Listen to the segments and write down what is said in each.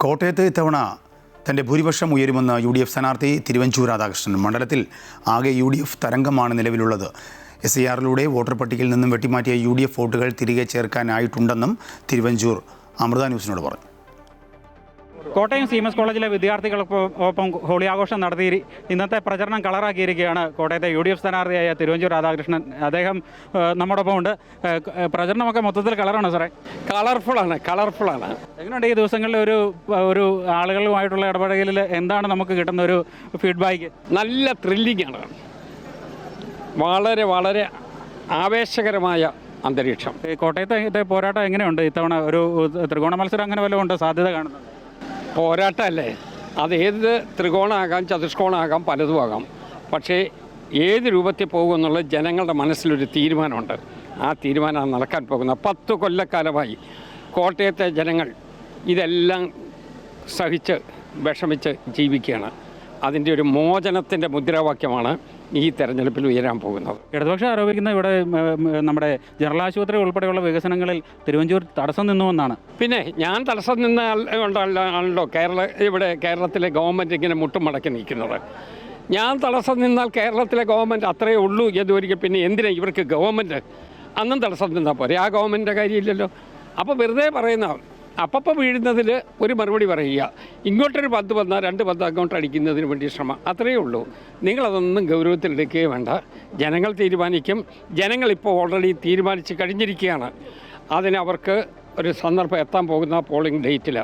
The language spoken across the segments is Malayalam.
കോട്ടയത്ത് ഇത്തവണ തൻ്റെ ഭൂരിപക്ഷം ഉയരുമെന്ന് UDF സ്ഥാനാർത്ഥി തിരുവഞ്ചൂർ രാധാകൃഷ്ണൻ. മണ്ഡലത്തിൽ ആകെ UDF തരംഗമാണ് നിലവിലുള്ളത്. SIR-ലൂടെ വോട്ടർ പട്ടികയിൽ നിന്നും വെട്ടിമാറ്റിയ UDF വോട്ടുകൾ തിരികെ ചേർക്കാനായിട്ടുണ്ടെന്നും തിരുവഞ്ചൂർ അമൃത ന്യൂസിനോട് പറഞ്ഞു. കോട്ടയം CMS കോളേജിലെ വിദ്യാർത്ഥികൾക്കൊപ്പം ഹോളി ആഘോഷം നടത്തി ഇന്നത്തെ പ്രചരണം കളറാക്കിയിരിക്കുകയാണ് കോട്ടയത്തെ UDF സ്ഥാനാർത്ഥിയായ തിരുവഞ്ചൂർ രാധാകൃഷ്ണൻ. അദ്ദേഹം നമ്മോടൊപ്പം ഉണ്ട്. പ്രചരണമൊക്കെ മൊത്തത്തിൽ കളറാണ് സാറേ? കളർഫുള്ളാണ്. എങ്ങനെയുണ്ട് ഈ ദിവസങ്ങളിൽ ഒരു ആളുകളുമായിട്ടുള്ള ഇടപെടലിൽ എന്താണ് നമുക്ക് കിട്ടുന്ന ഒരു ഫീഡ്ബാക്ക്? നല്ല ത്രില്ലിംഗ് ആണ്. വളരെ വളരെ ആവേശകരമായ അന്തരീക്ഷം. കോട്ടയത്തെ പോരാട്ടം എങ്ങനെയുണ്ട് ഇത്തവണ? ഒരു ത്രികോണ മത്സരം അങ്ങനെ വല്ലതും ഉണ്ട് സാധ്യത കാണുന്നത്? പോരാട്ടമല്ലേ, അത് ഏത് ത്രികോണമാകാം, ചതുഷ്കോണമാകാം, പലതും ആകാം. പക്ഷേ ഏത് രൂപത്തിൽ പോകുമെന്നുള്ള ജനങ്ങളുടെ മനസ്സിലൊരു തീരുമാനമുണ്ട്. ആ തീരുമാനമാണ് നടക്കാൻ പോകുന്നത്. 10 കൊല്ലക്കാലമായി കോട്ടയത്തെ ജനങ്ങൾ ഇതെല്ലാം സഹിച്ച് വിഷമിച്ച് ജീവിക്കുകയാണ്. അതിൻ്റെ ഒരു മോചനത്തിൻ്റെ മുദ്രാവാക്യമാണ് ഈ തെരഞ്ഞെടുപ്പിൽ ഉയരാൻ പോകുന്നത്. ഇടതുപക്ഷം ആരോപിക്കുന്ന ഇവിടെ നമ്മുടെ ജനറൽ ആശുപത്രി ഉൾപ്പെടെയുള്ള വികസനങ്ങളിൽ തിരുവഞ്ചൂർ തടസ്സം നിന്നുവെന്നാണ്. പിന്നെ ഞാൻ തടസ്സം നിന്ന ആണല്ലോ കേരളത്തിലെ ഗവൺമെൻറ് ഇങ്ങനെ മുട്ടും മടക്കി നിൽക്കുന്നത്. ഞാൻ തടസ്സം നിന്നാൽ കേരളത്തിലെ ഗവൺമെൻറ് അത്രയേ ഉള്ളൂ എന്നൊരിക്കൽ പിന്നെ എന്തിനാ ഇവർക്ക് ഗവൺമെൻറ്? അന്നും തടസ്സം നിന്നാൽ പോരെ, ആ ഗവൺമെൻറ്റിൻ്റെ കാര്യമില്ലല്ലോ. അപ്പോൾ വെറുതെ പറയുന്ന അപ്പം വീഴുന്നതിൽ ഒരു മറുപടി പറയുക, ഇങ്ങോട്ടൊരു 10 വന്നാൽ 2 10 അങ്ങോട്ട് അടിക്കുന്നതിന് വേണ്ടി ശ്രമം, അത്രയേ ഉള്ളൂ. നിങ്ങളതൊന്നും ഗൗരവത്തിലെടുക്കുകയും വേണ്ട. ജനങ്ങൾ തീരുമാനിക്കും. ജനങ്ങളിപ്പോൾ ഓൾറെഡി തീരുമാനിച്ച് കഴിഞ്ഞിരിക്കുകയാണ്. അതിന് അവർക്ക് ഒരു സന്ദർഭം എത്താൻ പോകുന്ന പോളിംഗ് ഡേറ്റിൽ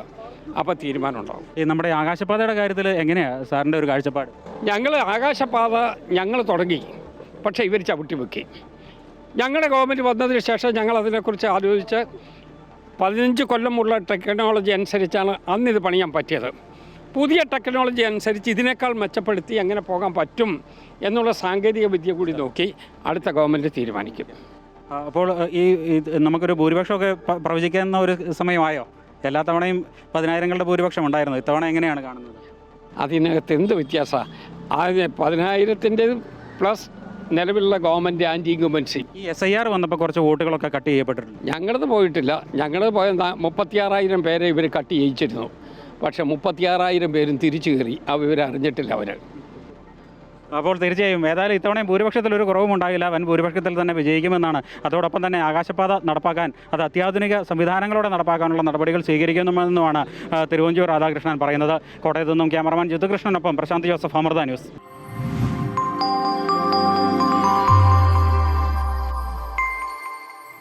അപ്പോൾ തീരുമാനം ഉണ്ടാകും. ഈ നമ്മുടെ ആകാശപാതയുടെ കാര്യത്തിൽ എങ്ങനെയാണ് സാറിൻ്റെ ഒരു കാഴ്ചപ്പാട്? ആകാശപാത ഞങ്ങൾ തുടങ്ങി, പക്ഷേ ഇവർ ചവിട്ടി വെക്കി. ഞങ്ങളുടെ ഗവൺമെൻറ് വന്നതിന് ശേഷം ഞങ്ങൾ അതിനെക്കുറിച്ച് ആലോചിച്ച് 15 കൊല്ലമുള്ള ടെക്നോളജി അനുസരിച്ചാണ് അന്നിത് പണിയാൻ പറ്റിയത്. പുതിയ ടെക്നോളജി അനുസരിച്ച് ഇതിനേക്കാൾ മെച്ചപ്പെടുത്തി എങ്ങനെ പോകാൻ പറ്റും എന്നുള്ള സാങ്കേതിക വിദ്യ കൂടി നോക്കി അടുത്ത ഗവൺമെൻറ് തീരുമാനിക്കും. അപ്പോൾ ഈ നമുക്കൊരു ഭൂരിപക്ഷമൊക്കെ പ്രവചിക്കുന്ന ഒരു സമയമായോ? എല്ലാ തവണയും 10,000ങ്ങളുടെ ഭൂരിപക്ഷം ഉണ്ടായിരുന്നു. ഇത്തവണ എങ്ങനെയാണ് കാണുന്നത്? അതിനകത്ത് എന്ത് വ്യത്യാസമാണ്? 10,000-ൻ്റെ പ്ലസ് നിലവിലുള്ള ഗവൺമെൻറ് ആൻറ്റി ഇൻകംബൻസി. ഈ SIR വന്നപ്പോൾ കുറച്ച് വോട്ടുകളൊക്കെ കട്ട് ചെയ്യപ്പെട്ടിട്ടുണ്ട്. ഞങ്ങളത് പോയിട്ടില്ല. ഞങ്ങൾ പോയ 36,000 പേരെ ഇവർ കട്ട് ചെയ്യിച്ചിരുന്നു. പക്ഷേ 36,000 പേരും തിരിച്ചു കയറി. ഇവർ അറിഞ്ഞിട്ടില്ല. അപ്പോൾ തീർച്ചയായും ഏതായാലും ഇത്തവണയും ഭൂരിപക്ഷത്തിൽ ഒരു കുറവും ഉണ്ടാകില്ല. വൻ ഭൂരിപക്ഷത്തിൽ തന്നെ വിജയിക്കുമെന്നാണ്. അതോടൊപ്പം തന്നെ ആകാശപാത നടപ്പാക്കാൻ, അത് അത്യാധുനിക സംവിധാനങ്ങളോടെ നടപ്പാക്കാനുള്ള നടപടികൾ സ്വീകരിക്കുമെന്നുമാണ് തിരുവഞ്ചൂർ രാധാകൃഷ്ണൻ പറയുന്നത്. കോട്ടയത്തു നിന്നും ക്യാമറമാൻ ജിത്തുകൃഷ്ണനൊപ്പം പ്രശാന്ത് ജോസഫ്, അമൃത ന്യൂസ്.